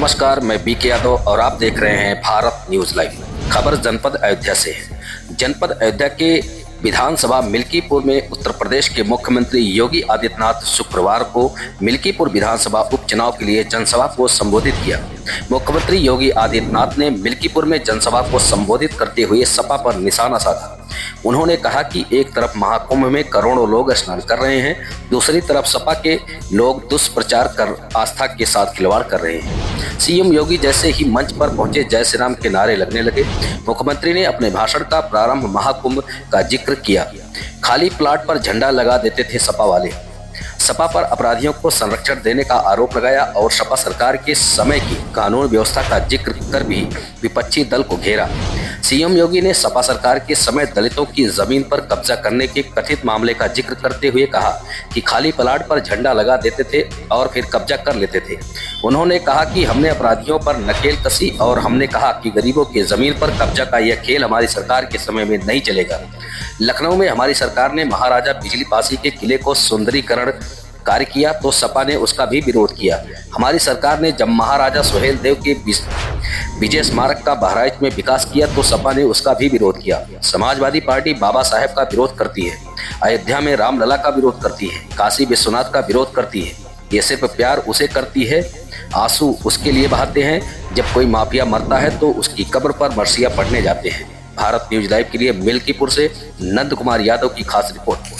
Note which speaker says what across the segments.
Speaker 1: नमस्कार, मैं बीके यादव और आप देख रहे हैं भारत न्यूज लाइव। खबर जनपद अयोध्या से है। जनपद अयोध्या के विधानसभा मिल्कीपुर में उत्तर प्रदेश के मुख्यमंत्री योगी आदित्यनाथ शुक्रवार को मिल्कीपुर विधानसभा उपचुनाव के लिए जनसभा को संबोधित किया। मुख्यमंत्री योगी आदित्यनाथ ने मिल्कीपुर में जनसभा को संबोधित करते हुए सपा पर निशाना साधा। उन्होंने कहा कि एक तरफ महाकुंभ में करोड़ों लोग स्नान कर रहे हैं, दूसरी तरफ सपा के लोग दुष्प्रचार कर आस्था के साथ खिलवाड़ कर रहे हैं। सीएम योगी जैसे ही मंच पर पहुंचे जय श्री राम के नारे लगने लगे। मुख्यमंत्री ने अपने भाषण का प्रारंभ महाकुंभ का जिक्र किया। खाली प्लाट पर झंडा लगा देते थे सपा वाले। सपा पर अपराधियों को संरक्षण देने का आरोप लगाया और सपा सरकार के समय की कानून व्यवस्था का जिक्र कर भी विपक्षी दल को घेरा। सीएम योगी ने सपा सरकार के समय दलितों की जमीन पर कब्जा करने के कथित मामले का जिक्र करते हुए कहा कि खाली प्लाट पर झंडा लगा देते थे और फिर कब्जा कर लेते थे। उन्होंने कहा कि हमने अपराधियों पर नकेल कसी और हमने कहा कि गरीबों की जमीन पर कब्जा का यह खेल हमारी सरकार के समय में नहीं चलेगा। लखनऊ में हमारी सरकार ने महाराजा बिजली पासी के किले को सुंदरीकरण कार्य किया तो सपा ने उसका भी विरोध किया। हमारी सरकार ने जब महाराजा सुहेल देव के विजय स्मारक का बहराइच में विकास किया तो सपा ने उसका भी विरोध किया। समाजवादी पार्टी बाबा साहेब का विरोध करती है, अयोध्या में रामलला का विरोध करती है, काशी विश्वनाथ का विरोध करती है। ये सिर्फ प्यार उसे करती है, आंसू उसके लिए बहाते हैं। जब कोई माफिया मरता है तो उसकी कब्र पर मरसिया पढ़ने जाते हैं। भारत न्यूज लाइव के लिए मिल्कीपुर से नंद कुमार यादव की खास रिपोर्ट।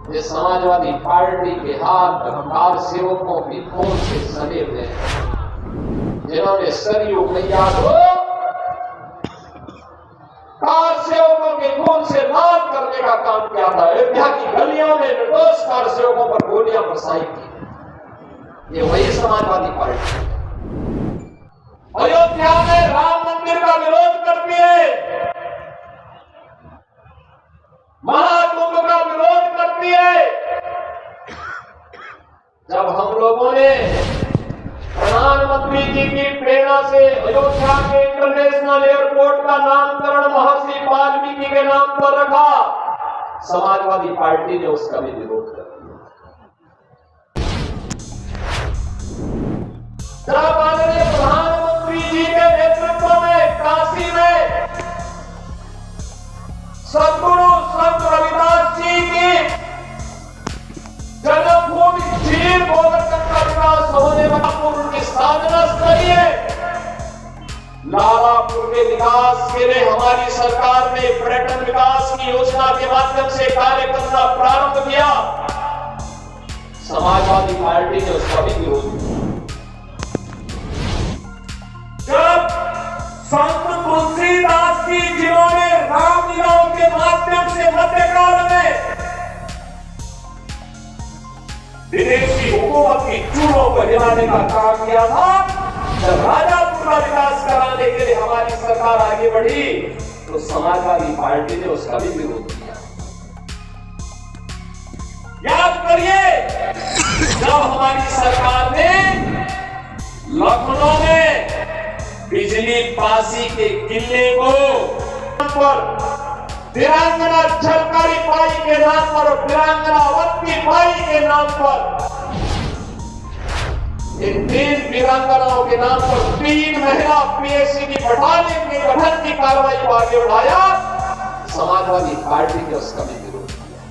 Speaker 2: ये समाजवादी पार्टी के हाथ कार सेवकों की खून से सने हुए हैं, जिन्होंने सरयू मैया को कार सेवकों के खून से लाल करने का काम किया था। अयोध्या की गलियों में निर्दोष कार सेवकों पर गोलियां बरसाई थी। ये वही समाजवादी पार्टी अयोध्या में राम मंदिर का विरोध करती है, महाकुंभ का विरोध करती है। जब हम लोगों ने प्रधानमंत्री जी की प्रेरणा से अयोध्या के इंटरनेशनल एयरपोर्ट का नामकरण महर्षि वाल्मीकि के नाम पर रखा, समाजवादी पार्टी ने उसका भी विरोध कर दिया। जब आदरणीय प्रधानमंत्री जी के नेतृत्व में काशी में सदगुरु संत रविदास जी की जन्मभूमि झील गोवर्धन का विकास होने वाला उनकी साधना स्थली है। लालापुर के विकास के लिए हमारी सरकार ने पर्यटन विकास की योजना के माध्यम से कार्य करना प्रारंभ किया। समाजवादी पार्टी ने उसका भी विरोध किया। जब संत तुलसीदास जी जिन्होंने रामलीलाओं के माध्यम से मध्यकाल में विदेशी हुकूमत की चूड़ों को हिलाने का काम किया था, जब राजापुर का विकास कराने के लिए हमारी सरकार आगे बढ़ी तो समाजवादी पार्टी ने उसका भी विरोध किया। याद करिए, जब हमारी सरकार ने लखनऊ में बिजली पासी के किले को पर वीरांगना झलकारी बाई के नाम पर और वीरांगना अवंती बाई के नाम पर, इन 3 वीरांगनाओं के नाम पर 3 महिला पीएससी की बटालियन के गठन की कार्रवाई को आगे बढ़ाया। समाजवादी पार्टी ने उसका भी विरोध किया।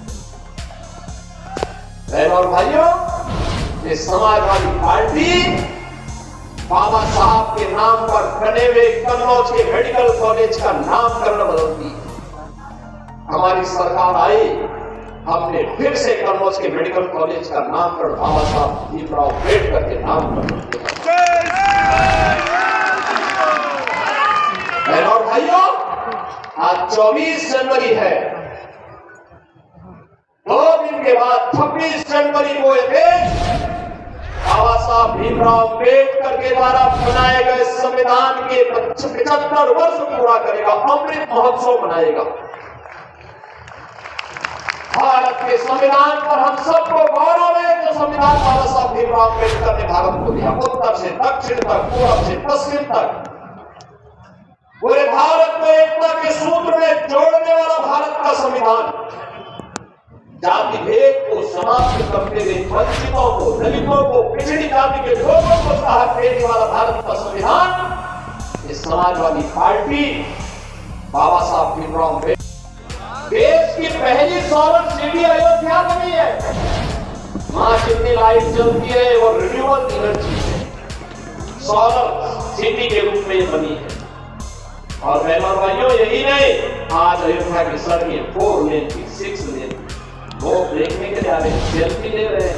Speaker 2: बहनों और भाइयों, ये समाजवादी पार्टी बाबा साहब के नाम पर बने हुए कन्नौज के मेडिकल कॉलेज का नामकरण बदलती है। हमारी सरकार आई, हमने फिर से कन्नौज के मेडिकल कॉलेज का नामकरण बाबा साहब भीमराव अम्बेडकर के नाम पर किया। और भाइयों, आज 24 जनवरी है। 2 दिन के बाद 26 जनवरी को यह देश बाबा साहब भीमराव अम्बेडकर के द्वारा बनाए गए संविधान के 75 वर्ष पूरा करेगा, अमृत महोत्सव मनाएगा। भारत के संविधान पर हम सबको गौरव है। जो संविधान बाबा साहब भीमराव अम्बेडकर ने भारत को दिया, उत्तर से दक्षिण तक, पूर्व से पश्चिम तक, पूरे भारत को एकता के सूत्र में जोड़ने वाला भारत का संविधान। जाति भेद को समाप्त करते हुए वंचितों को, दलितों को, पिछड़ी जाति के लोगों को सहारा देने वाला भारत का संविधान, ये समाजवादी पार्टी बाबा साहब भीमराव अम्बेडकर, देश की पहली सोलर सिटी अयोध्या बनी है। वहां जितनी लाइट जलती है वो रिन्यूएबल एनर्जी है, सोलर सिटी के रूप में बनी है। और बहनों और भाइयों, यही नहीं, आज अयोध्या की सड़कें 4 लेन की, 6 लेन, लोग देखने के लिए आ रहे हैं, सेल्फी ले रहे हैं।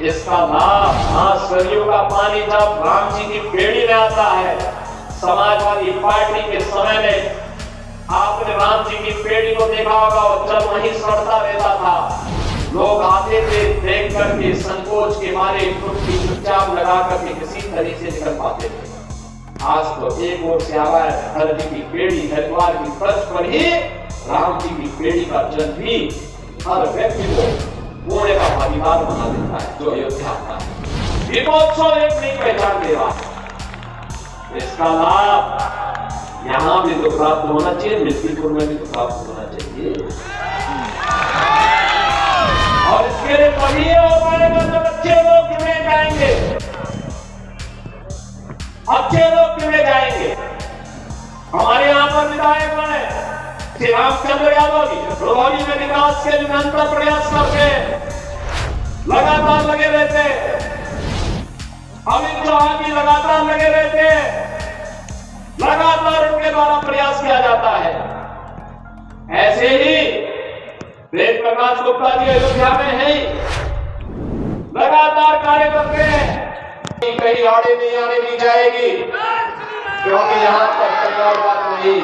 Speaker 2: इसका लाभ सरयू का पानी जब राम जी की बेड़ी में आता है, समाजवादी पार्टी के समय में आपने राम जी की बेड़ी को देखा होगा, और जब वहीं सड़ता रहता था, लोग आते थे, देख करके संकोच के मारे चुपचाप लगा करके किसी तरीके से निकल पाते थे। आज तो एक ओर से आ रहा है हर जी की बेड़ी, हरिद्वार की तर्ज पर ही राम जी की बेड़ी का जल भी हर व्यक्ति को पुण्य का भागीदार बना देता है, जो अयोध्या आता है। दीपोत्सव एक नई पहचान दे रहा है। इसका लाभ यहां भी तो प्राप्त होना चाहिए, मिल्कीपुर में भी तो प्राप्त होना चाहिए। और इसके लिए तभी हो पाएगा जब अच्छे लोग चुने जाएंगे। अच्छे लोग चुने जाएंगे। हमारे यहाँ पर विधायक बने श्री रामचंद्र यादव जी, प्रभावी में विकास के निरंतर प्रयास करके लगातार लगे रहते। अमित चौहान जी लगातार लगे रहते, लगातार उनके द्वारा प्रयास किया जाता है। ऐसे ही वेद प्रकाश गुप्ता जी अयोध्या में है, लगातार कार्य करते हैं। कहीं आड़े नहीं आने दी जाएगी, क्योंकि यहाँ पर परिवारवाद नहीं,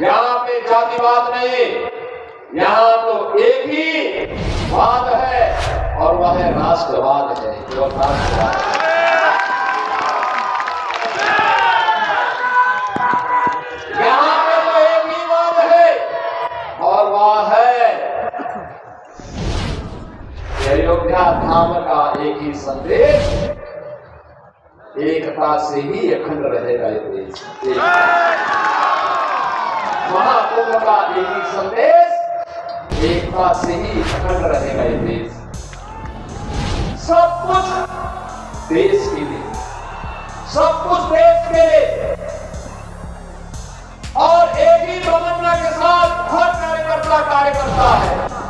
Speaker 2: यहाँ पे जातिवाद नहीं, यहाँ तो एक ही वाद है और वह है राष्ट्रवाद है। जो राष्ट्रवाद यहाँ पे तो एक ही वाद है और वह है अयोध्या धाम का एक ही संदेश, एकता से ही अखंड रहेगा ये देश। महाकुंभ का एक ही संदेश, एकता से ही अखंड रहेगा ये देश। सब कुछ देश के लिए, सब कुछ देश के लिए, और एक ही तमन्ना के साथ हर कार्यकर्ता कार्य करता है।